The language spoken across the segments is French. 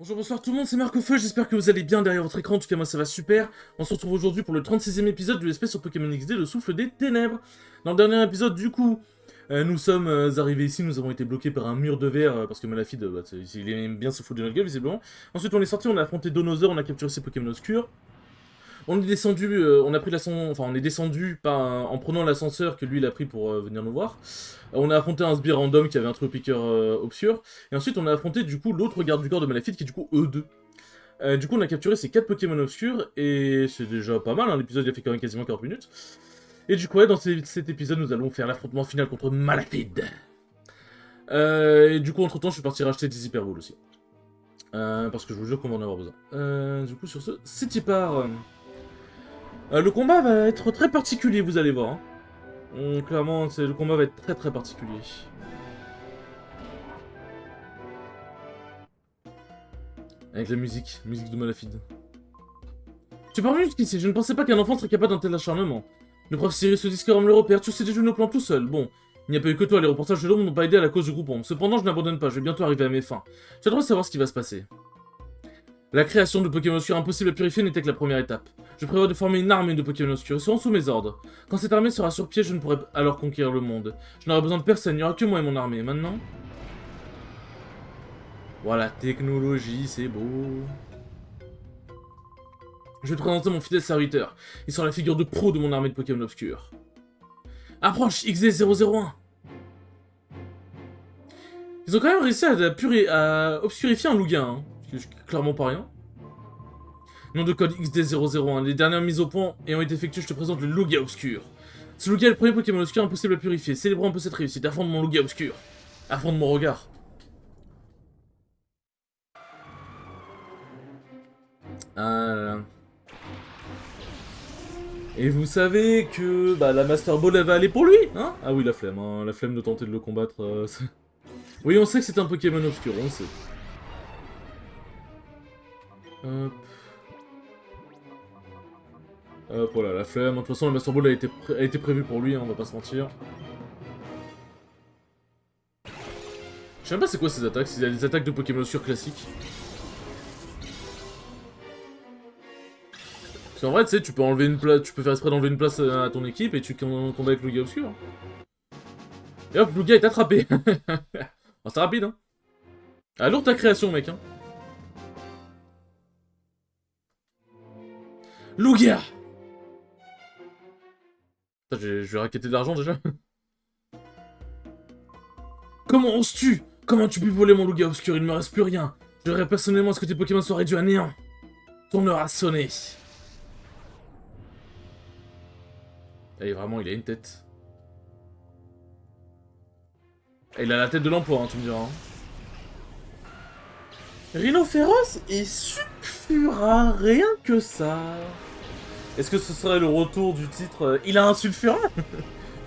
Bonjour, bonsoir tout le monde, c'est Marc-Feu, j'espère que vous allez bien derrière votre écran, en tout cas moi ça va super. On se retrouve aujourd'hui pour le 36e épisode de l'espèce sur Pokémon XD, le souffle des ténèbres. Dans le dernier épisode, du coup, nous sommes arrivés ici, nous avons été bloqués par un mur de verre, parce que Malafide, il aime bien se foutre de notre gueule visiblement. Ensuite on est sorti, on a affronté Donosaur, on a capturé ses Pokémon obscurs. On est descendu, on a pris on est descendu en prenant l'ascenseur que lui il a pris pour venir nous voir. On a affronté un sbire random qui avait un trio-piqueur obscur. Et ensuite on a affronté du coup l'autre garde du corps de Malafide qui est du coup E2. Du coup on a capturé ces 4 Pokémon obscurs et c'est déjà pas mal, hein, l'épisode il a fait quand même quasiment 40 minutes. Et du coup ouais, dans cet épisode nous allons faire l'affrontement final contre Malafide. Et du coup entre temps je suis parti racheter des hyperballs aussi. Parce que je vous jure qu'on va en avoir besoin. Du coup sur ce, c'est y part. Le combat va être très particulier, vous allez voir. Hein. Clairement, le combat va être très particulier. Avec la musique de Malafide. Je suis parvenu jusqu'ici, je ne pensais pas qu'un enfant serait capable d'un tel acharnement. Le prof Sirius Discorum le repère, tu sais déjà nos plans tout seul. Bon, il n'y a pas eu que toi, les reportages de l'ombre n'ont pas aidé à la cause du groupe. Cependant, je n'abandonne pas, je vais bientôt arriver à mes fins. Tu as le droit de savoir ce qui va se passer. La création de Pokémon obscurs impossible à purifier n'était que la première étape. Je prévois de former une armée de Pokémon obscurs, ils seront sous mes ordres. Quand cette armée sera sur pied, je ne pourrai alors conquérir le monde. Je n'aurai besoin de personne, il n'y aura que moi et mon armée. Maintenant... Voilà, technologie, c'est beau. Je vais te présenter mon fidèle serviteur. Il sera la figure de pro de mon armée de Pokémon obscurs. Approche, XD001. Ils ont quand même réussi à obscurifier un Lugia, hein. C'est clairement pas rien. Nom de code XD001. Les dernières mises au point ayant été effectuées, je te présente le Lugia obscur. Ce Lugia est le premier Pokémon obscur impossible à purifier. Célébrons un peu cette réussite. Affronte mon Lugia obscur. Affronte mon regard. Ah. Et vous savez que la Master Ball elle va aller pour lui, hein? Ah oui, la flemme, hein. La flemme de tenter de le combattre. Oui, on sait que c'est un Pokémon obscur, on sait. Hop. Hop, voilà, la flemme. De toute façon, la Master Ball a été prévue pour lui, hein, on va pas se mentir. Je sais même pas c'est quoi ces attaques, s'il y a des attaques de Pokémon obscurs classiques. Parce qu'en vrai, tu sais, tu peux enlever une place, tu peux faire exprès d'enlever une place à ton équipe et tu combats avec Lugia obscur. Et hop, Lugia est attrapé. Oh, c'est rapide, hein. Ah, lourde ta création, mec, hein. Lugia! Putain, je vais raqueter de l'argent déjà. Comment oses-tu? Comment tu peux voler mon Lugia obscur? Il ne me reste plus rien. Je dirais personnellement à ce que tes Pokémon soient réduits à néant. Ton heure a sonné. Et vraiment, il a une tête. Et il a la tête de l'emploi, hein, tu me diras. Hein. Rhinophéros et Sulfura, rien que ça. Est-ce que ce serait le retour du titre il a un Sulfura?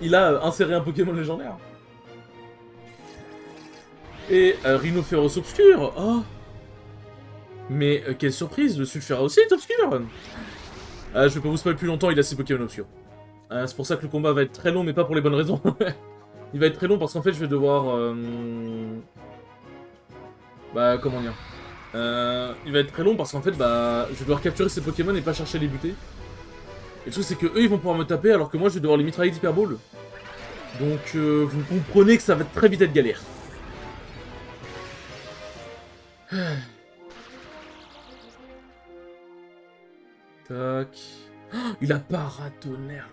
Il a inséré un Pokémon légendaire. Et Rhinophéros obscur. Oh. Mais quelle surprise, le Sulfura aussi est obscur. Je vais pas vous spoiler plus longtemps, il a 6 Pokémon obscurs. C'est pour ça que le combat va être très long, mais pas pour les bonnes raisons. Il va être très long parce qu'en fait, je vais devoir... comment dire il va être très long parce qu'en fait, je vais devoir capturer ces Pokémon et pas chercher à les buter. Et le truc, c'est que eux, ils vont pouvoir me taper alors que moi, je vais devoir les mitrailler d'Hyperball. Donc, vous comprenez que ça va très vite être galère. Tac. Oh, il a paratonnerre.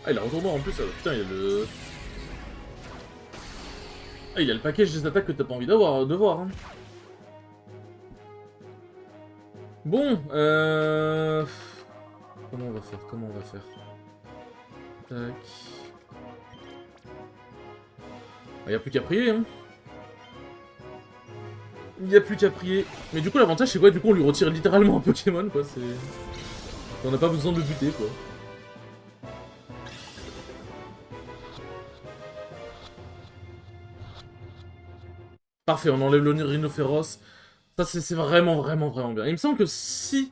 Ah, il a retourné en plus, putain, il a le... Ah, il a le package des attaques que t'as pas envie de voir, hein. Bon, comment on va faire Tac... Ah, y a plus qu'à prier, hein. Il y a plus qu'à prier. Mais du coup, l'avantage, c'est quoi? Du coup, on lui retire littéralement un Pokémon, quoi, c'est... On n'a pas besoin de le buter, quoi. Parfait, on enlève le Rhinophéros. Ça, c'est vraiment bien. Il me semble que si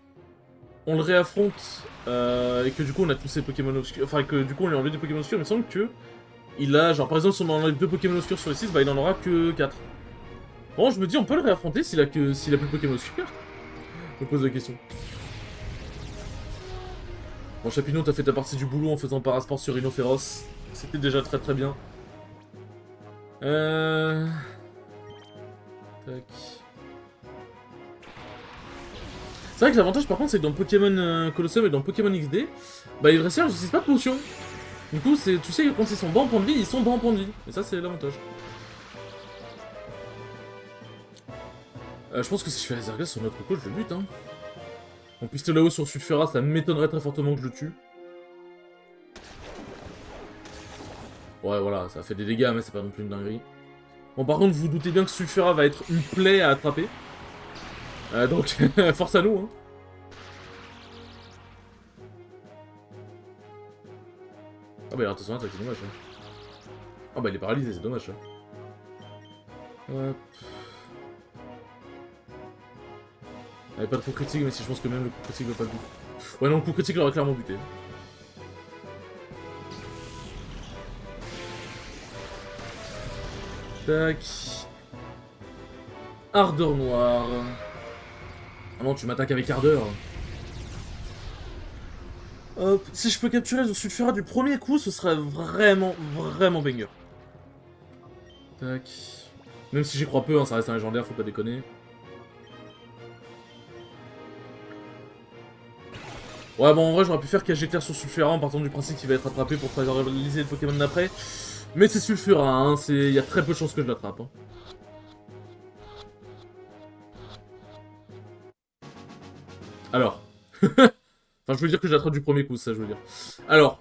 on le réaffronte, et que du coup on a tous ces Pokémon obscurs, enfin que du coup on lui a enlevé des Pokémon obscurs, il me semble que il a, genre par exemple si on enlève 2 Pokémon obscurs sur les 6, il en aura que 4. Bon, je me dis, on peut le réaffronter s'il a plus de Pokémon obscurs. Je me pose la question. Bon, Chapineau, t'as fait ta partie du boulot en faisant Parasport sur Rhino Féroce. C'était déjà très très bien. Tac. C'est vrai que l'avantage par contre c'est que dans Pokémon Colosseum et dans Pokémon XD, bah les dresseurs ils n'utilisent pas de potions. Du coup tu sais que quand ils sont bas en point de vie, ils sont bas en point de vie. Et ça c'est l'avantage. Je pense que si je fais la Zergas sur notre coach, je le bute hein. En pistolet là-haut sur Sulfura, ça m'étonnerait très fortement que je le tue. Ouais voilà, ça fait des dégâts mais c'est pas non plus une dinguerie. Bon par contre vous, vous doutez bien que Sulfura va être une plaie à attraper. Donc force à nous hein. Ah bah il a raté son attaque, c'est dommage hein. Ah bah il est paralysé, c'est dommage hein. Hop. Il avait pas de coup critique, mais si je pense que même le coup critique va pas le buter. Ouais non, le coup critique l'aurait clairement buté. Tac. Ardeur noire. Ah non, tu m'attaques avec ardeur. Hop, si je peux capturer le Sulfura du premier coup, ce serait vraiment, vraiment banger. Tac. Même si j'y crois peu, hein, ça reste un légendaire, faut pas déconner. Ouais, bon, en vrai, j'aurais pu faire cage éclair sur Sulfura en partant du principe qu'il va être attrapé pour réaliser le Pokémon d'après. Mais c'est Sulfura, hein, il y a très peu de chances que je l'attrape. Hein. Alors. Enfin, je veux dire que je l'attrape du premier coup, c'est ça, je veux dire. Alors,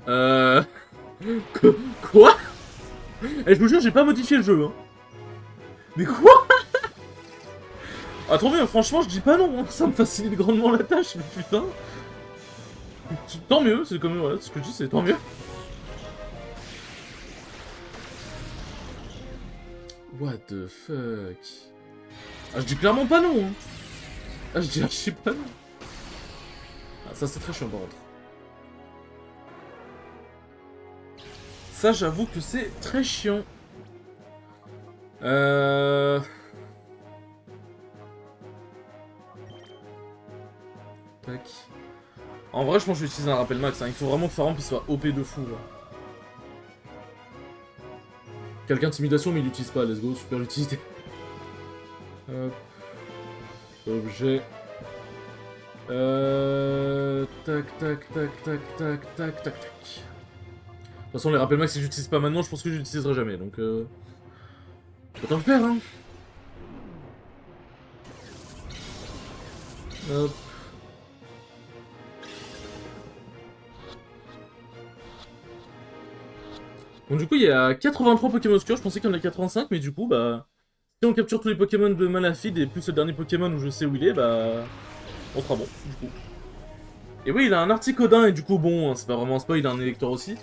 Quoi? Eh, je vous jure, j'ai pas modifié le jeu, hein. Mais quoi? Ah, trop bien, franchement, je dis pas non, hein. Ça me facilite grandement la tâche, mais putain. Tant mieux, c'est comme, voilà, ce que je dis, c'est tant mieux. What the fuck? Ah, je dis clairement pas non, hein. Ah, je dis archi pas non. Ah, ça, c'est très chiant, par contre. Ça, j'avoue que c'est très chiant. Tac. En vrai, je pense que je vais utiliser un rappel max. Hein. Il faut vraiment que Faramp soit OP de fou. Quelques intimidation, mais il l'utilise pas. Let's go, super utilité. Hop. Objet. Tac, tac, tac, tac, tac, tac, tac, tac. De toute façon, les rappels max, si j'utilise pas maintenant, je pense que je l'utiliserai jamais. Donc, autant le faire, hein. Hop. Bon, du coup, il y a 83 Pokémon obscurs, je pensais qu'il y en a 85, mais du coup, bah... Si on capture tous les Pokémon de Malafide et plus le dernier Pokémon où je sais où il est, bah... On sera bon, du coup. Et oui, il a un Articodin, et du coup, bon, c'est pas vraiment un spoil, il a un électeur aussi.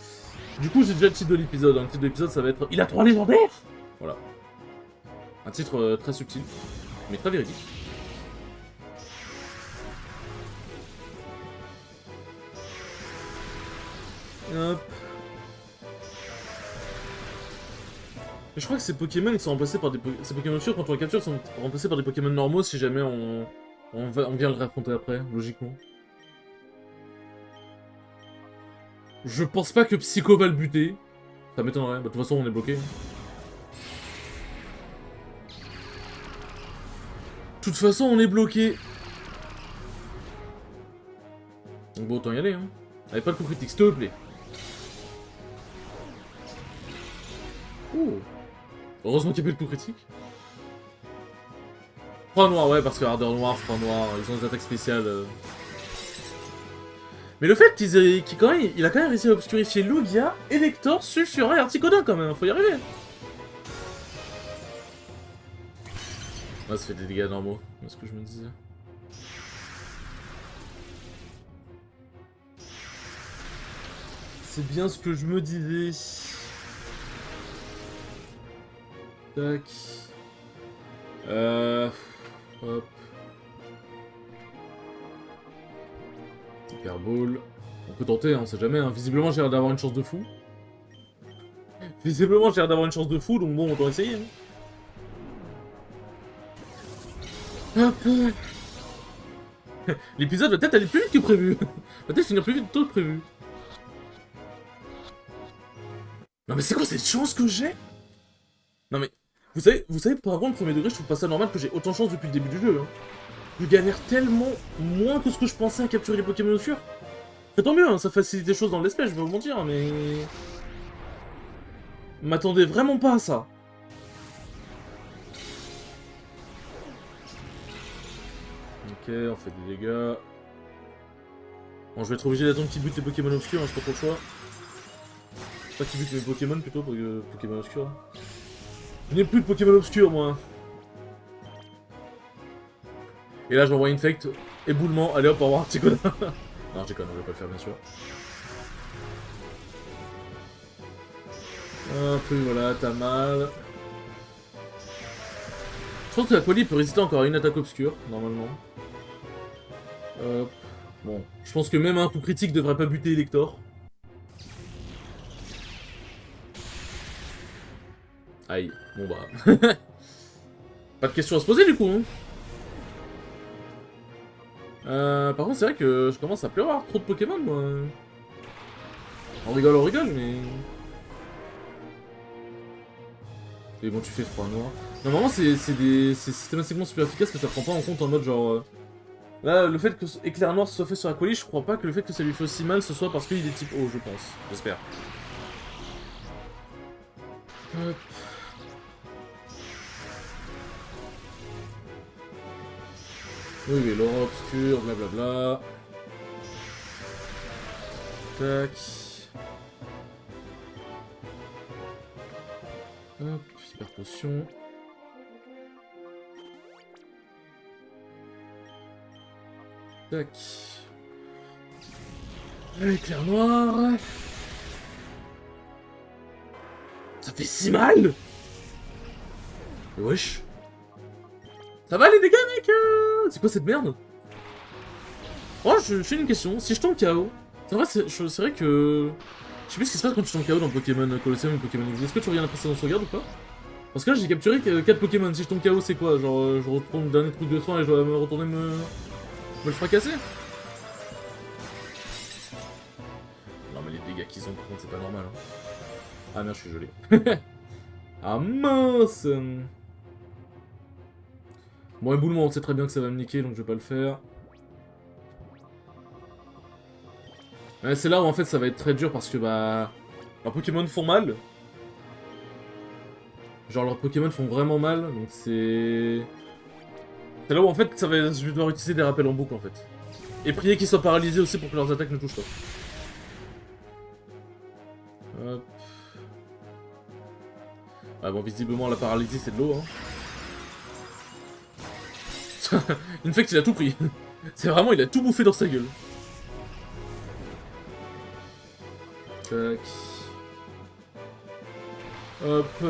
Du coup, j'ai déjà le titre de l'épisode. Le titre de l'épisode, ça va être... Il a 3 légendaires. Voilà. Un titre très subtil, mais très véridique. Hop. Mais je crois que ces Pokémon ils sont remplacés par des ces Pokémon sûrs quand on les capture sont remplacés par des Pokémon normaux si jamais on vient le réaffronter après, logiquement. Je pense pas que Psycho va le buter. Ça m'étonnerait. Bah, de toute façon, on est bloqué. De toute façon, on est bloqué. Donc bon, autant y aller, hein. Allez, pas le coup critique, s'il te plaît. Oh. Heureusement qu'il y a pas le coup critique. Froid noir, ouais, parce que ardeur noire, froid noir, ils ont des attaques spéciales. Mais le fait qu'il a quand même réussi à obscurifier Lugia, Elector, Sulfura et Articodin quand même, faut y arriver. Ouais, ça fait des dégâts normaux, c'est ce que je me disais. C'est bien ce que je me disais. Tac. Hop. Hyperball. On peut tenter, hein, on sait jamais. Hein. Visiblement, j'ai l'air d'avoir une chance de fou. Visiblement, j'ai l'air d'avoir une chance de fou, donc bon, autant essayer. Hein. Hop. L'épisode va peut-être aller plus vite que prévu. Va peut-être finir plus vite que prévu. Non mais c'est quoi cette chance que j'ai? Non mais, vous savez, par contre, premier degré, je trouve pas ça normal que j'ai autant de chance depuis le début du jeu. Hein. Je galère tellement moins que ce que je pensais à capturer les Pokémon obscurs. C'est tant mieux, hein, ça facilite les choses dans l'espèce, je vais vous mentir, mais... M'attendais vraiment pas à ça. Ok, on fait des dégâts. Bon, je vais être obligé d'attendre qu'il bute les Pokémon obscurs, hein, j'ai pas trop le choix. Pas qu'il bute mes Pokémon plutôt, pour Pokémon obscurs. Je n'ai plus de Pokémon obscurs, moi. Et là, j'envoie Infect, éboulement, allez hop, au revoir, petit connard. Non, je déconne, on va pas le faire, bien sûr. Hop, voilà, t'as mal. Je pense que la Quali peut résister encore à une attaque obscure, normalement. Hop. Bon, je pense que même un coup critique devrait pas buter Elector. Aïe, bon bah... Pas de question à se poser du coup, hein. Par contre, c'est vrai que je commence à plus avoir trop de Pokémon, moi. On rigole, mais... Et bon, tu fais froid noir. Normalement, c'est systématiquement super efficace, mais ça prend pas en compte en mode genre... Là, le fait que éclair noir soit fait sur Aquali, je crois pas que le fait que ça lui fait aussi mal, ce soit parce qu'il est type eau, je pense. J'espère. Hop. Oui, mais l'aura obscure, blablabla. Tac. Hop, hyper potion. Tac. Éclair noir. Ça fait si mal. Mais wesh. Ça va les dégâts, mec? C'est quoi cette merde? Oh, je fais une question. Si je tombe KO, c'est vrai que... Je sais plus ce qui se passe quand tu tombes KO dans Pokémon Colosseum ou Pokémon XD. Est-ce que tu reviens la précédente sauvegarde ou pas? Parce que là, j'ai capturé 4 Pokémon. Si je tombe KO, c'est quoi? Genre, je reprends le dernier truc de soin et je dois me retourner me le fracasser? Non, mais les dégâts qu'ils ont, par contre, c'est pas normal. Hein. Ah merde, je suis gelé. Ah mince! Bon, éboulement, on sait très bien que ça va me niquer, donc je vais pas le faire. Ouais, c'est là où en fait ça va être très dur parce que bah... Leurs Pokémon font mal. Genre leurs Pokémon font vraiment mal, donc c'est... C'est là où en fait je vais devoir utiliser des rappels en boucle en fait. Et prier qu'ils soient paralysés aussi pour que leurs attaques ne touchent pas. Hop. Ah bon, visiblement la paralysie c'est de l'eau, hein. Infect il a tout pris. C'est vraiment, il a tout bouffé dans sa gueule. Tac. Hop.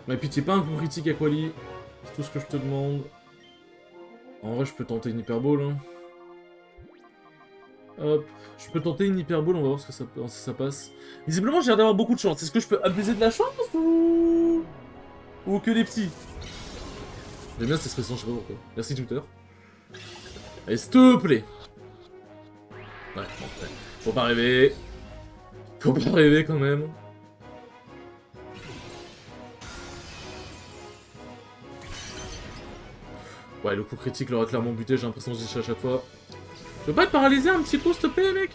Mais pitié, pas un coup critique à Quali. C'est tout ce que je te demande. En vrai, je peux tenter une Hyper Ball. Hein. Hop. Je peux tenter une Hyper Ball, on va voir si ça passe. Visiblement, j'ai l'air d'avoir beaucoup de chance. Est-ce que je peux abuser de la chance ou que les petits? J'aime bien cette expression, je sais pas pourquoi. Merci Twitter. Allez, s'il te plaît. Ouais, bon, ouais. Faut pas rêver. Faut pas rêver quand même. Ouais, le coup critique l'aurait clairement buté, j'ai l'impression que je dis à chaque fois. Je peux pas être paralysé un petit coup, s'il te plaît, mec?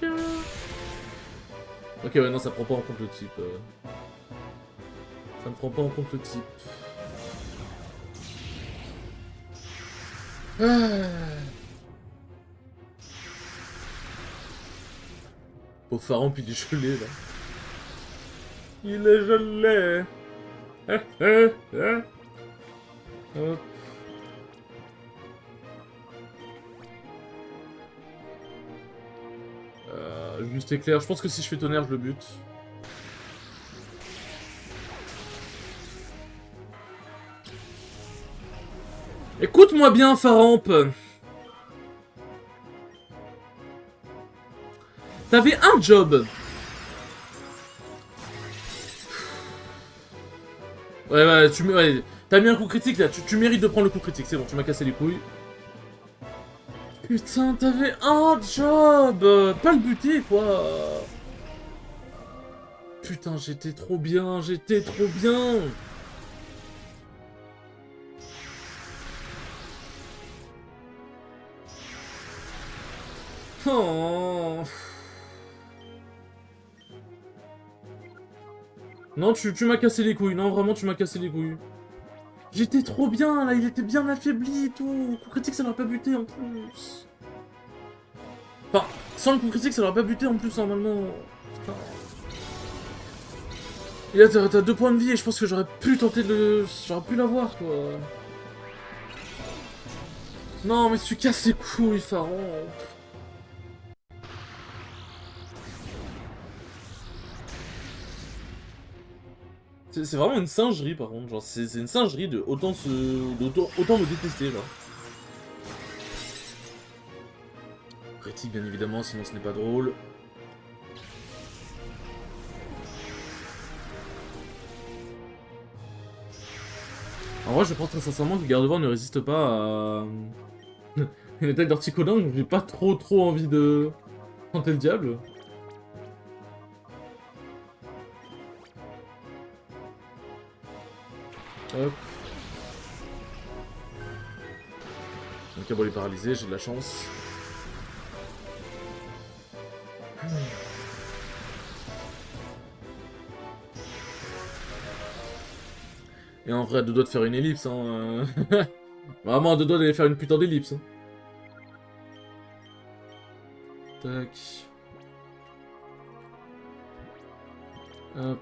Ok, ouais, non, ça prend pas en compte le type. Ça ne prend pas en compte le type. Pauvre Pharaon, puis il est gelé, là. Il est gelé. Hop. Juste éclair. Je pense que si je fais tonnerre, je le bute. Écoute-moi bien, Faramp. T'avais un job. Ouais, ouais, t'as mis un coup critique là, tu mérites de prendre le coup critique, c'est bon, tu m'as cassé les couilles. Putain, t'avais un job, pas le buter quoi. Putain, j'étais trop bien, j'étais trop bien. Oh. Non, tu m'as cassé les couilles, non, vraiment, tu m'as cassé les couilles. J'étais trop bien, là, il était bien affaibli et tout. Coup critique, ça l'aurait pas buté en plus. Enfin, sans le coup critique, ça l'aurait pas buté en plus, normalement. Putain. Et là, t'as 2 points de vie et je pense que j'aurais pu tenter de... J'aurais pu l'avoir, quoi. Non, mais tu casses les couilles, Pharaon. C'est vraiment une singerie, par contre. Genre, c'est une singerie de autant autant me détester, genre. Critique, bien évidemment, sinon ce n'est pas drôle. En vrai, je pense très sincèrement que Gardevoir ne résiste pas à... une attaque d'Articodin, donc j'ai pas trop envie de... tenter le diable. Hop. Donc bon, il est paralysé, j'ai de la chance. Et en vrai, à 2 doigts de faire une ellipse, hein. Vraiment, à 2 doigts d'aller faire une putain d'ellipse. Hein. Tac. Hop.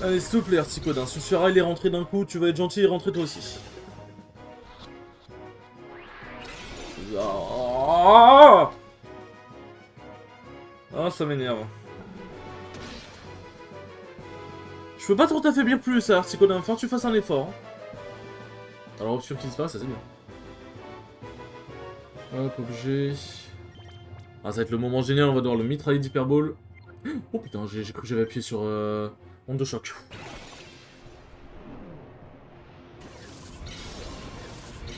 Allez, s'il te plaît, Articodin, suffira, il est rentré d'un coup, tu vas être gentil et rentrer toi aussi. Ah, ça m'énerve. Je peux pas trop t'affaiblir plus, Articodin, faut que tu fasses un effort. Alors, option qui disparaît, ça c'est bien. Hop, objet. Ah, ça va être le moment génial, on va devoir le mitrailler d'hyperball. Oh putain, j'ai cru que j'avais appuyé sur onde de choc.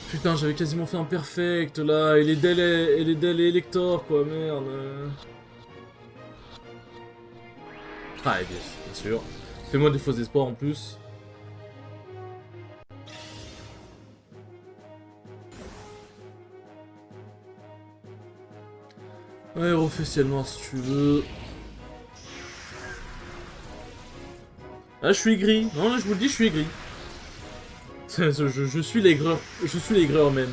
Putain, j'avais quasiment fait un perfect là, et les délais Elector quoi, merde. Ah, et bien sûr. Fais-moi des faux espoirs en plus. Ouais, refais ciel noir si tu veux. Ah, je suis gris. Non, là, je vous le dis, je suis gris. Je suis l'aigreur. Je suis l'aigreur même.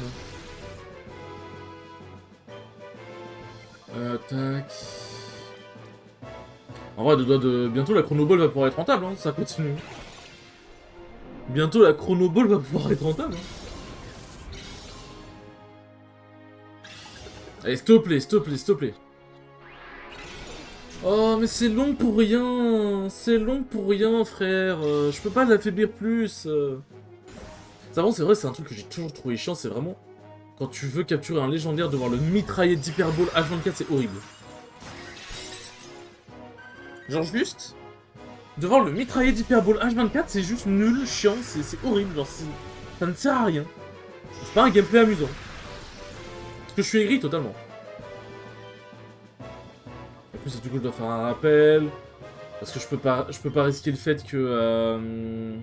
Tac. En vrai, bientôt la chronoball va pouvoir être rentable, hein, ça continue. Bientôt la chronoball va pouvoir être rentable. Hein. Allez, s'il te plaît, s'il te plaît, s'il te plaît. Oh, mais c'est long pour rien. C'est long pour rien, frère. Je peux pas l'affaiblir plus. Ça, bon, c'est vrai, c'est un truc que j'ai toujours trouvé chiant, c'est vraiment... Quand tu veux capturer un légendaire, devoir le mitrailler d'hyperball H24, c'est horrible. Genre juste... Devoir le mitrailler d'hyperball H24, c'est juste nul, chiant, c'est horrible, genre ça ne sert à rien. C'est pas un gameplay amusant. Parce que je suis aigri totalement. En plus, du coup, je dois faire un rappel. Parce que je peux pas risquer le fait que...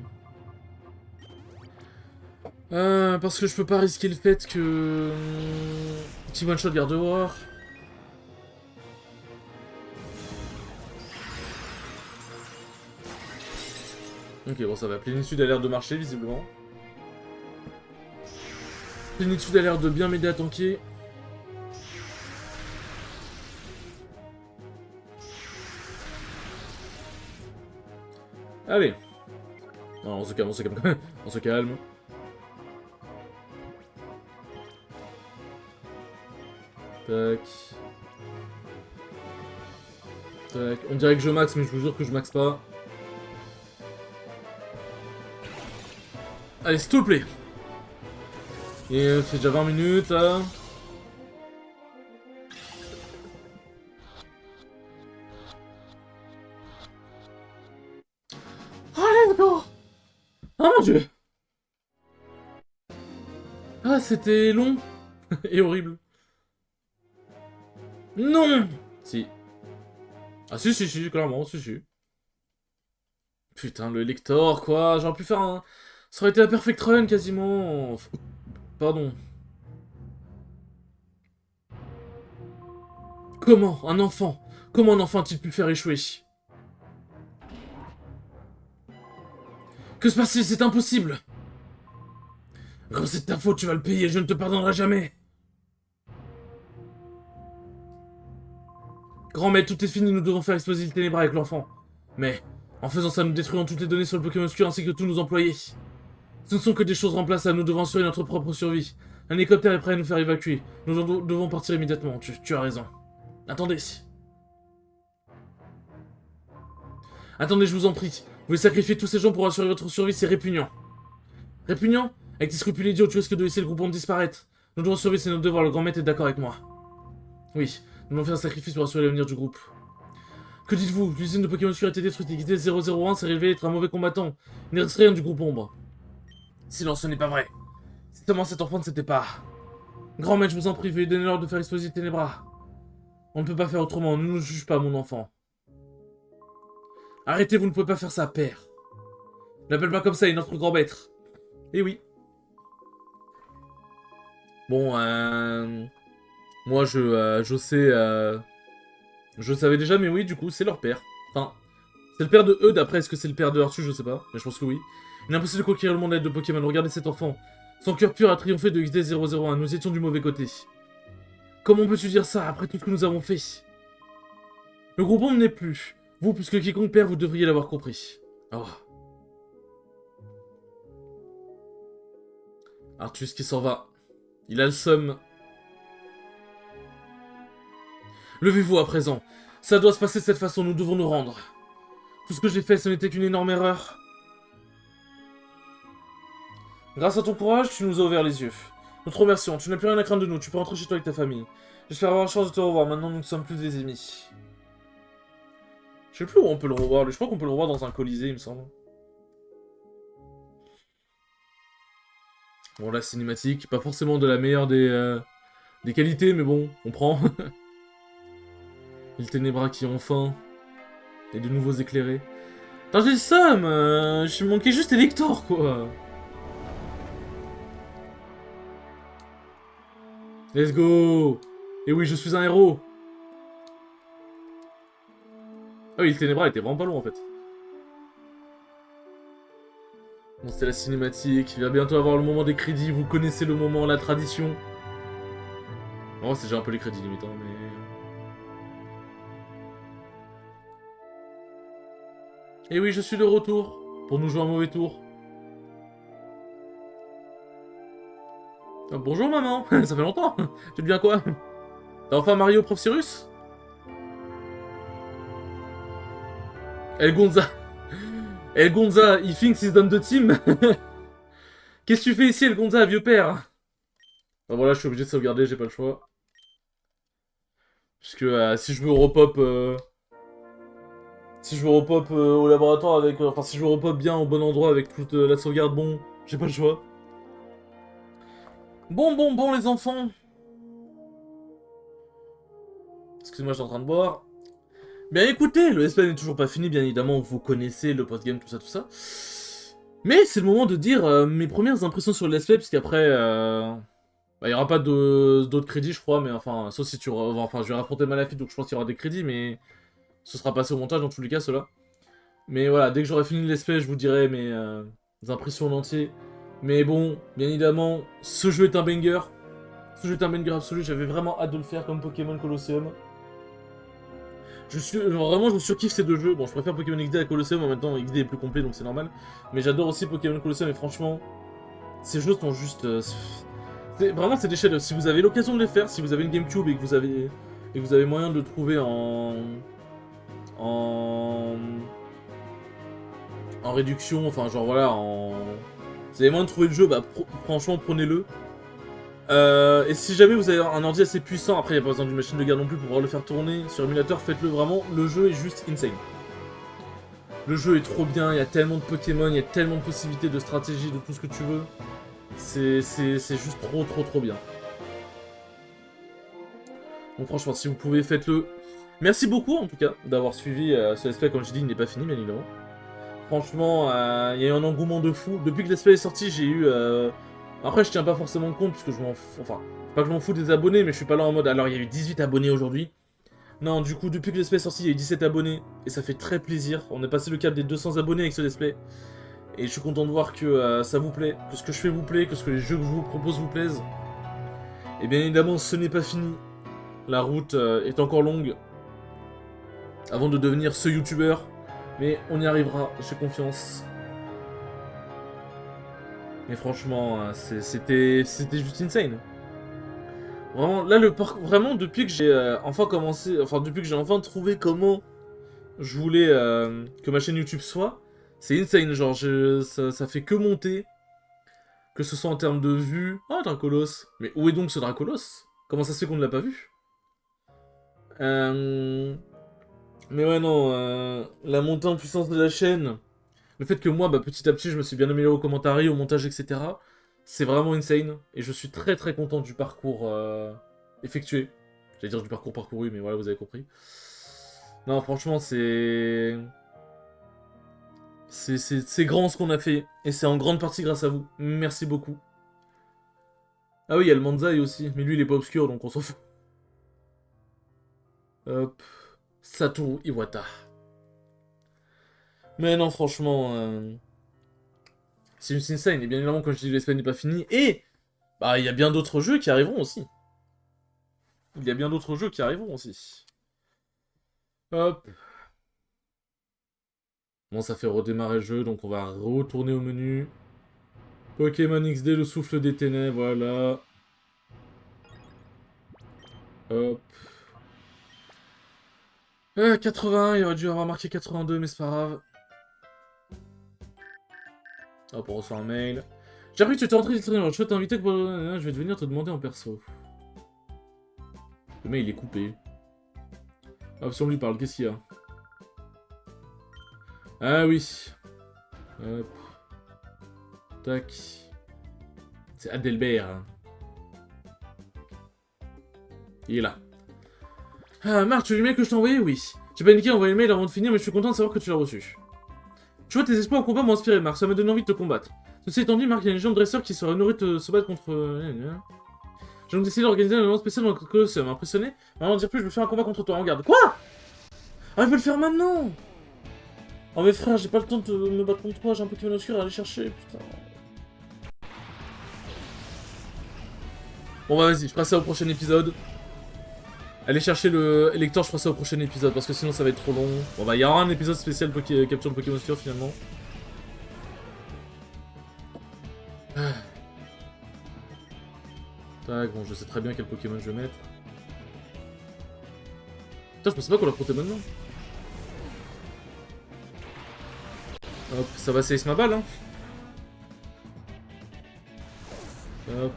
parce que je peux pas risquer le fait que... Petit one-shot Gardevoir. Ok, bon, ça va. Plénitude a l'air de marcher, visiblement. Plénitude a l'air de bien m'aider à tanker. Allez. Non, on se calme, on se calme quand même. On se calme. Tac. Tac. On dirait que je max, mais je vous jure que je max pas. Allez, s'il te plaît. Et fait déjà 20 minutes, là. d'accord. Ah mon dieu. Ah, c'était long et horrible. Non. Si. Ah si, clairement, si. Putain, le lector, quoi. J'aurais pu faire un... Ça aurait été la perfect run, quasiment. Pardon. Comment un enfant a-t-il pu faire échouer? Que se passe-t-il? C'est impossible. Gros, c'est de ta faute, tu vas le payer, je ne te pardonnerai jamais. Grand maître, tout est fini, nous devons faire exploser le ténébra avec l'enfant. Mais, en faisant ça, nous détruisons toutes les données sur le Pokémon Obscur ainsi que tous nos employés. Ce ne sont que des choses remplaçables, nous devons assurer notre propre survie. Un hélicoptère est prêt à nous faire évacuer. Nous devons partir immédiatement, tu as raison. Attendez. Attendez, je vous en prie. Vous voulez sacrifier tous ces gens pour assurer votre survie, c'est répugnant. Répugnant? Avec tes scrupules idiots, tu risques de laisser le groupe disparaître. Nous devons survivre, c'est notre devoir, le grand maître est d'accord avec moi. Oui, nous devons faire un sacrifice pour assurer l'avenir du groupe. Que dites-vous? L'usine de Pokémon Obscur a été détruite, XD001 s'est révélé être un mauvais combattant. Il ne reste rien du groupe Ombre. Silence, ce n'est pas vrai. C'est seulement cet enfant ne s'était pas. Grand maître, je vous en prie, veuillez donner l'ordre de faire exploser le ténébra. On ne peut pas faire autrement, ne nous juge pas, mon enfant. Arrêtez, vous ne pouvez pas faire ça, père. N'appelle pas comme ça, il est notre grand maître. Eh oui. Bon, moi, je sais, je le savais déjà, mais oui, du coup, c'est leur père. Enfin, c'est le père de eux, d'après, est-ce que c'est le père de Arthur, je sais pas, mais je pense que oui. Il est impossible de conquérir le monde à l'aide de Pokémon, regardez cet enfant. Son cœur pur a triomphé de XD001, nous étions du mauvais côté. Comment peux-tu dire ça, après tout ce que nous avons fait? Le groupe Ombre n'est plus. Vous, plus que quiconque père, vous devriez l'avoir compris. Oh. Arthus qui s'en va. Il a le seum. Levez-vous à présent. Ça doit se passer de cette façon, nous devons nous rendre. Tout ce que j'ai fait, ce n'était qu'une énorme erreur. Grâce à ton courage, tu nous as ouvert les yeux. Nous te remercions, tu n'as plus rien à craindre de nous, tu peux rentrer chez toi avec ta famille. J'espère avoir la chance de te revoir, maintenant nous ne sommes plus des ennemis. Je sais plus où on peut le revoir, je crois qu'on peut le revoir dans un colisée, il me semble. Bon, la cinématique, pas forcément de la meilleure des qualités, mais bon, on prend. Et le ténébra qui enfin est de nouveau éclairé. Putain, j'ai le seum, je manquais juste Elector, quoi. Let's go. Et oui, je suis un héros. Ah oui, le ténébra était vraiment pas long, en fait. Bon, c'était la cinématique. Il va bientôt avoir le moment des crédits. Vous connaissez le moment, la tradition. Oh, c'est déjà un peu les crédits, limite, hein, mais... Et oui, je suis de retour. Pour nous jouer un mauvais tour. Ah, bonjour, maman. Ça fait longtemps. Tu deviens quoi? T'as enfin marié au prof Cyrus? El Gonza. El Gonza, he thinks he's done the team. Qu'est-ce que tu fais ici, El Gonza, vieux père? Ben voilà, je suis obligé de sauvegarder, j'ai pas le choix. Parce que si je veux repop... Si je veux repop au laboratoire avec... Enfin, si je veux repop bien au bon endroit avec toute la sauvegarde, bon, j'ai pas le choix. Bon, les enfants. Excusez-moi, je suis en train de boire. Bien écoutez, le SP n'est toujours pas fini, bien évidemment, vous connaissez le post-game, tout ça. Mais c'est le moment de dire mes premières impressions sur le let's play, puisqu'après, bah, il n'y aura pas d'autres crédits, je crois, mais enfin, sauf si tu... Enfin, je vais raconter Malafide, donc je pense qu'il y aura des crédits, mais ce sera passé au montage dans tous les cas, cela. Mais voilà, dès que j'aurai fini le let's play, je vous dirai mes impressions en entier. Mais bon, bien évidemment, ce jeu est un banger. Ce jeu est un banger absolu, j'avais vraiment hâte de le faire comme Pokémon Colosseum. Vraiment, je surkiffe ces deux jeux. Bon, je préfère Pokémon XD à Colosseum, en même temps, XD est plus complet, donc c'est normal. Mais j'adore aussi Pokémon Colosseum, et franchement, ces jeux sont juste... Vraiment, c'est des chefs-d'œuvre. Si vous avez l'occasion de les faire, si vous avez une GameCube et que vous avez moyen de le trouver en réduction, enfin, genre voilà, Vous avez moyen de trouver le jeu, bah franchement, prenez-le. Et si jamais vous avez un ordi assez puissant, après il n'y a pas besoin d'une machine de guerre non plus pour pouvoir le faire tourner sur émulateur, faites-le vraiment, le jeu est juste insane. Le jeu est trop bien, il y a tellement de Pokémon, il y a tellement de possibilités de stratégie, de tout ce que tu veux. C'est juste trop bien. Donc franchement, si vous pouvez, faites-le. Merci beaucoup en tout cas d'avoir suivi ce let's play. Comme je dis, il n'est pas fini bien évidemment. Franchement, il y a eu un engouement de fou. Depuis que let's play est sorti, j'ai eu... Après, je tiens pas forcément compte, puisque je m'en fous... Enfin, pas que je m'en fous des abonnés, mais je suis pas là en mode... Alors, il y a eu 18 abonnés aujourd'hui. Non, du coup, depuis que let's play est sorti, il y a eu 17 abonnés. Et ça fait très plaisir. On est passé le cap des 200 abonnés avec ce let's play. Et je suis content de voir que ça vous plaît, que ce que je fais vous plaît, que ce que les jeux que je vous propose vous plaisent. Et bien évidemment, ce n'est pas fini. La route est encore longue. Avant de devenir ce youtubeur. Mais on y arrivera, j'ai confiance. Mais franchement, c'était juste insane. Vraiment, là, vraiment, depuis que j'ai enfin commencé... Enfin, depuis que j'ai enfin trouvé comment je voulais que ma chaîne YouTube soit, c'est insane. Genre, ça fait que monter. Que ce soit en termes de vues... Ah, Dracolos. Mais où est donc ce Dracolos? Comment ça se fait qu'on ne l'a pas vu? Mais ouais, non, la montée en puissance de la chaîne, le fait que moi, bah, petit à petit, je me suis bien amélioré au commentaire, au montage, etc., c'est vraiment insane. Et je suis très content du parcours effectué. J'allais dire du parcours parcouru, mais voilà, vous avez compris. Non, franchement, c'est grand ce qu'on a fait. Et c'est en grande partie grâce à vous. Merci beaucoup. Ah oui, il y a le Manzai aussi. Mais lui, il est pas obscur, donc on s'en fout. Hop. Satoru Iwata. Mais non, franchement, c'est une insane. Et bien évidemment, comme je dis, l'Espagne n'est pas fini. Et bah, il y a bien d'autres jeux qui arriveront aussi. Il y a bien d'autres jeux qui arriveront aussi. Hop. Bon, ça fait redémarrer le jeu, donc on va retourner au menu. Pokémon XD, le souffle des ténèbres, voilà. Hop. 81, il aurait dû avoir marqué 82, mais c'est pas grave. Hop, on reçoit un mail. J'ai appris que tu étais entré d'Itrainer, je souhaite t'inviter pour... Je vais venir te demander en perso. Le mail il est coupé. Hop, si on lui parle, qu'est-ce qu'il y a? Ah oui. Hop. Tac. C'est Adelbert. Il est là. Ah, Marc, tu as vu le mail que je t'ai envoyé? Oui. J'ai pas indiqué d'envoyer le mail avant de finir, mais je suis content de savoir que tu l'as reçu. Tu vois, tes espoirs en combat m'ont inspiré, Marc. Ça m'a donné envie de te combattre. Ceci étant dit, Marc, il y a une légende dresseur qui serait honoré de se battre contre... J'ai donc décidé d'organiser un événement spécial dans le Colosseum. Impressionné? Avant de dire plus, je vais faire un combat contre toi. Regarde. Quoi? Ah, je peux le faire maintenant! Oh, mais frère, j'ai pas le temps de me battre contre toi. J'ai un Pokémon obscur à aller chercher, putain. Bon, bah, vas-y, je ferai ça au prochain épisode. Allez chercher le Elector, je ferai ça au prochain épisode, parce que sinon ça va être trop long. Bon, bah, il y aura un épisode spécial capture de Pokémon obscur, finalement. Ah. Tac, bon, je sais très bien quel Pokémon je vais mettre. Putain, je pensais pas qu'on l'a proté maintenant. Hop, ça va safe ma balle, hein. Hop.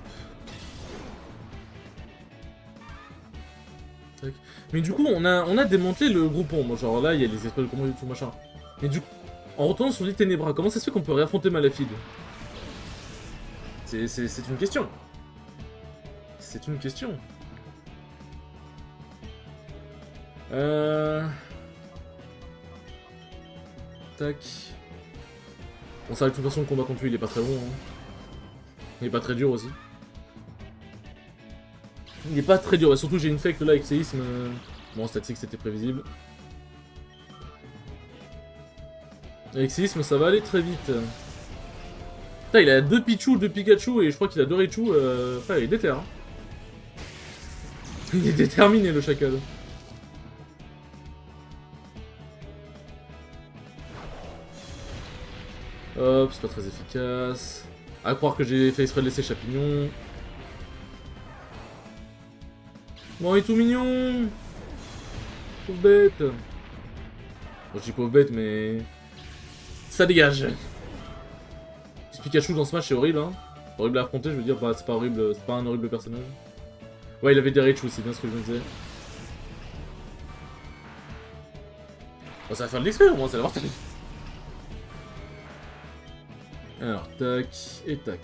Tac. Mais du coup, on a démantelé le groupon. Bon, genre là, il y a les espèces de commandes et tout machin. Mais du coup, en retournant sur l'île Ténébra, comment ça se fait qu'on peut réaffronter Malafide? C'est une question. C'est une question. Tac. Bon, ça, de toute façon, le combat contre lui, il est pas très bon. Hein. Il est pas très dur aussi. Il est pas très dur, et surtout j'ai une fake là avec séisme. Bon, statique c'était prévisible. Avec séisme ça va aller très vite. Putain, il a 2 Pichu, 2 Pikachu et je crois qu'il a 2 Raichu. Enfin, il est déter. Hein. Il est déterminé le chacal. Hop, c'est pas très efficace. À croire que j'ai fait exprès de laisser Chapignon. Bon, il est tout mignon. Pauvre bête. Bon, je dis pauvre bête, mais... Ça dégage. Ce Pikachu dans ce match, c'est horrible, hein. Horrible à affronter, je veux dire, bah, c'est pas horrible, c'est pas un horrible personnage. Ouais, il avait des Raichu, c'est bien ce que je me disais. Bon, ça va faire de l'XP au moins, c'est l'avantage. Alors, tac, et tac.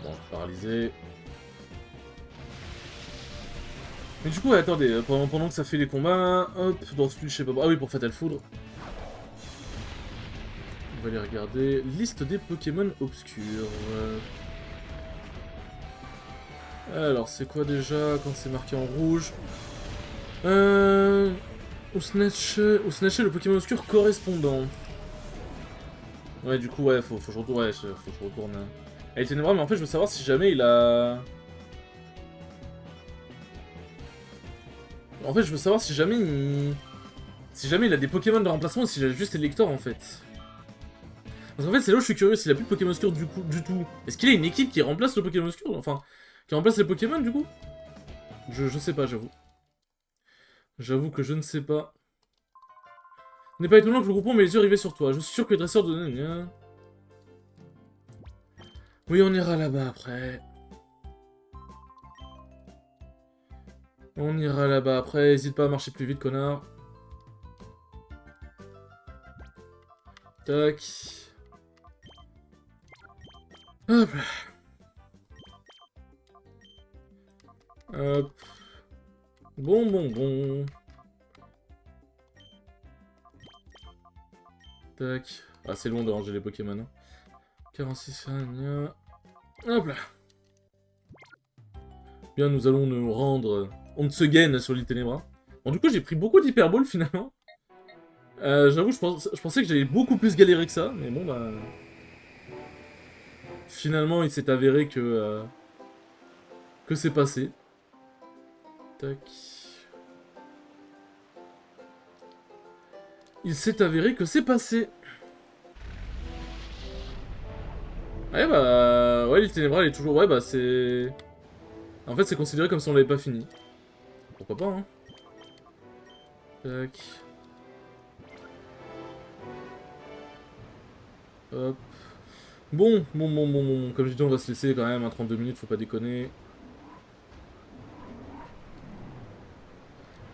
Bon, paralysé. Mais du coup, ouais, attendez, pendant que ça fait les combats, hop, dans ce je sais pas... Ah oui, pour Fatal Foudre. On va aller regarder. Liste des Pokémon obscurs. Alors, c'est quoi déjà quand c'est marqué en rouge? Au snatcher le Pokémon obscur correspondant. Ouais, du coup, ouais, faut que je retourne. Ouais, faut que je retourne. Elle était ténébrale, mais en fait, je veux savoir si jamais il a. En fait, je veux savoir si jamais il. Si jamais il a des Pokémon de remplacement ou s'il a juste Elector en fait. Parce qu'en fait, c'est là où je suis curieux, s'il a plus de Pokémon obscur du tout. Est-ce qu'il a une équipe qui remplace le Pokémon obscur? Enfin, qui remplace les Pokémon du coup? Je sais pas, j'avoue. J'avoue que je ne sais pas. Ce n'est pas étonnant que le groupement met les yeux rivés sur toi. Je suis sûr que les dresseurs de... Oui, on ira là-bas après. On ira là-bas après. N'hésite pas à marcher plus vite, connard. Tac. Hop. Hop. Bon. Tac. Ah, c'est long de ranger les Pokémon. Hein. 46 gna. Hop là. Bien, nous allons nous rendre Once sur l'île Ténébra. Bon, du coup, j'ai pris beaucoup d'hyperballs finalement. J'avoue, je pensais que j'allais beaucoup plus galérer que ça, mais bon, bah... Finalement, il s'est avéré que c'est passé. Tac. Il s'est avéré que c'est passé. Ouais, bah... Ouais, l'île Ténébra, elle est toujours... Ouais, bah, c'est... En fait, c'est considéré comme si on l'avait pas fini. Pourquoi pas, hein. Tac. Hop. Bon. Comme je dis, on va se laisser quand même, hein, 32 minutes, faut pas déconner.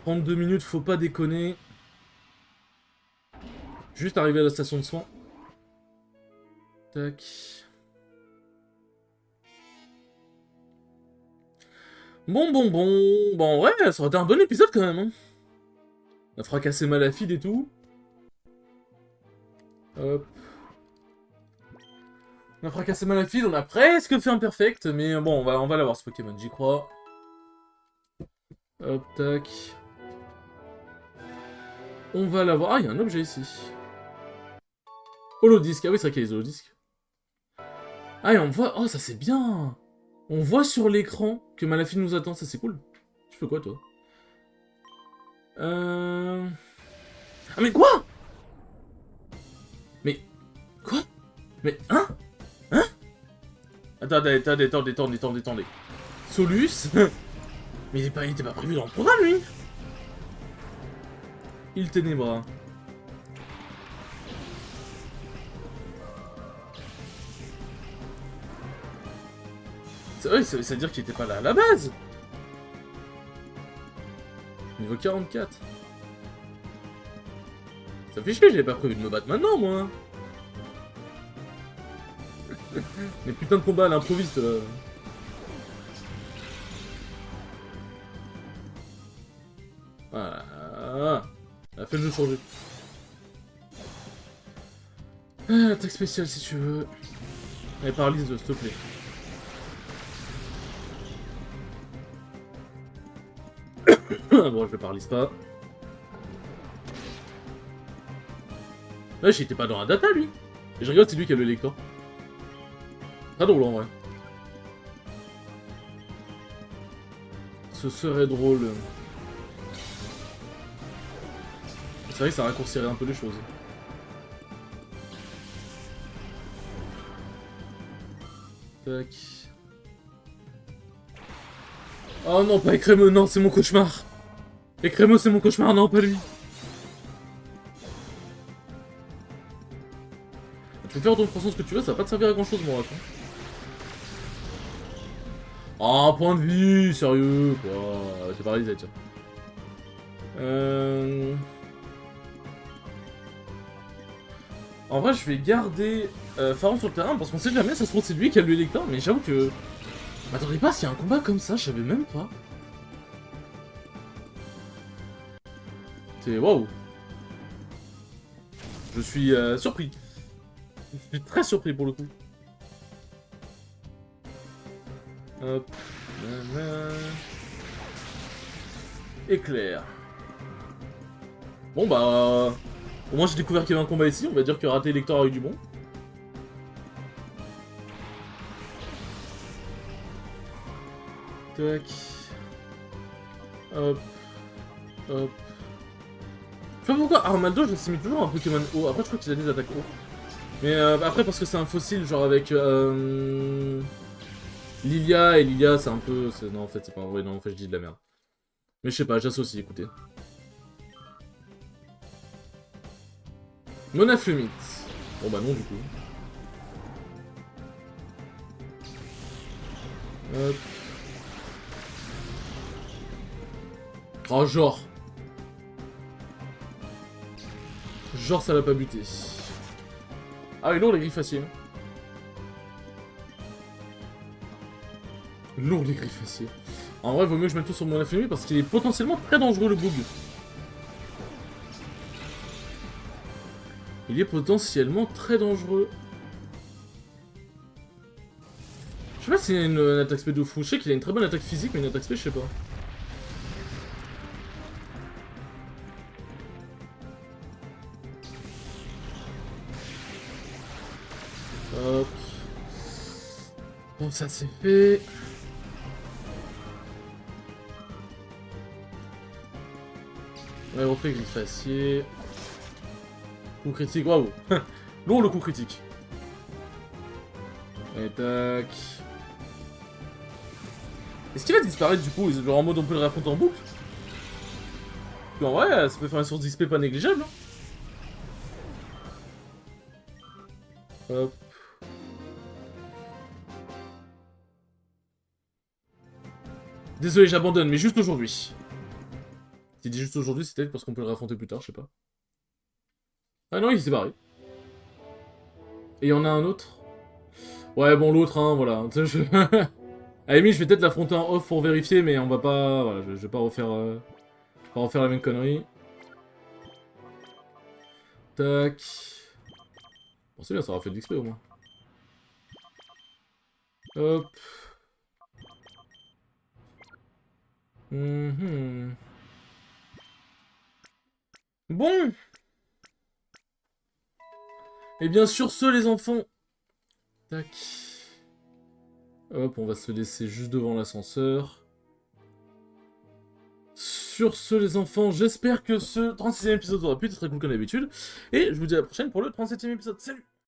32 minutes, faut pas déconner. Juste arriver à la station de soins. Tac. Bon. Bon, ouais, ça aurait été un bon épisode quand même, hein. On a fracassé Malafide et tout. Hop. On a fracassé Malafide, on a presque fait un perfect, mais bon, on va l'avoir ce Pokémon, j'y crois. Hop, tac. On va l'avoir. Ah, il y a un objet ici. Holodisque, ah oui, c'est vrai qu'il y a les holodisques. Ah, et on voit... Oh, ça c'est bien. On voit sur l'écran que Malafide nous attend, ça c'est cool. Tu fais quoi, toi? Ah, mais quoi? Mais... Quoi? Mais... Hein? Attendez. Solus? Mais il était pas prévu dans le programme, lui. Il Ténébra. C'est vrai, ça veut dire qu'il était pas là à la base. Niveau 44. Ça fait chier, j'avais pas prévu de me battre maintenant, moi. Mais putain de combat à l'improviste. Voilà. Elle a fait le jeu changer. Attaque spéciale si tu veux. Allez, paralyse, s'il te plaît. Bon, je le paralyse pas. Ouais, j'étais pas dans la data, lui. Et je regarde, c'est lui qui a le lecteur. Très drôle, en vrai. Ce serait drôle. C'est vrai que ça raccourcirait un peu les choses. Tac. Oh non, pas Écrémeux, non, c'est mon cauchemar. Écrémeux, c'est mon cauchemar, non, pas lui. Tu peux faire autant de ce que tu veux, ça va pas te servir à grand chose, mon ref. Ah, point de vie, sérieux, quoi. T'es paralysé, tiens. En vrai, je vais garder Pharaon sur le terrain, parce qu'on sait jamais, ça se trouve c'est lui qui a le lecteur, mais j'avoue que... Je m'attendais pas s'il y a un combat comme ça, je savais même pas. C'est... Waouh. Je suis surpris. Je suis très surpris pour le coup. Hop. Éclair. Bon bah... Au moins j'ai découvert qu'il y avait un combat ici, on va dire que raté Lector a eu du bon. Tac. Hop. Hop. Je sais pas pourquoi Armaldo, je me mis toujours un Pokémon haut. Après, je crois qu'il a des attaques haut. Mais après, parce que c'est un fossile, genre avec Lilia, et Lilia, c'est un peu... Non, en fait, c'est pas vrai. Non, en fait, je dis de la merde. Mais je sais pas, j'associe, écoutez. Monaflumite. Bon, bah non, du coup. Hop. Oh, genre. Genre, ça va pas buter. Ah, oui, lourd les griffes acier. Lourd les griffes acier. En vrai, vaut mieux que je mette tout sur mon Monaflumite parce qu'il est potentiellement très dangereux, le bug. Il est potentiellement très dangereux. Je sais pas s'il a une attaque spé de fou. Je sais qu'il a une très bonne attaque physique, mais une attaque spé, je sais pas. Hop. Bon, ça c'est fait. Ouais, refait griffe acier. Coup critique, waouh. Lourd le coup critique. Et tac. Est-ce qu'il va disparaître du coup? Genre en mode on peut le raconter en boucle? En vrai, ça peut faire une source d'XP pas négligeable. Hein. Hop. Désolé, j'abandonne, mais juste aujourd'hui. Si dit juste aujourd'hui, c'est peut-être parce qu'on peut le raffronter plus tard, je sais pas. Ah non, il s'est barré. Et il y en a un autre. Ouais, bon, l'autre, hein, voilà. À la limite, je vais peut-être l'affronter en off pour vérifier, mais on va pas... Voilà, je vais pas refaire... pas refaire la même connerie. Tac. Bon, c'est bien, ça aura fait de l'XP au moins. Hop. Bon. Et bien sur ce, les enfants... Tac. Hop, on va se laisser juste devant l'ascenseur. Sur ce, les enfants, j'espère que ce 36e épisode aura pu être très cool comme d'habitude. Et je vous dis à la prochaine pour le 37e épisode. Salut!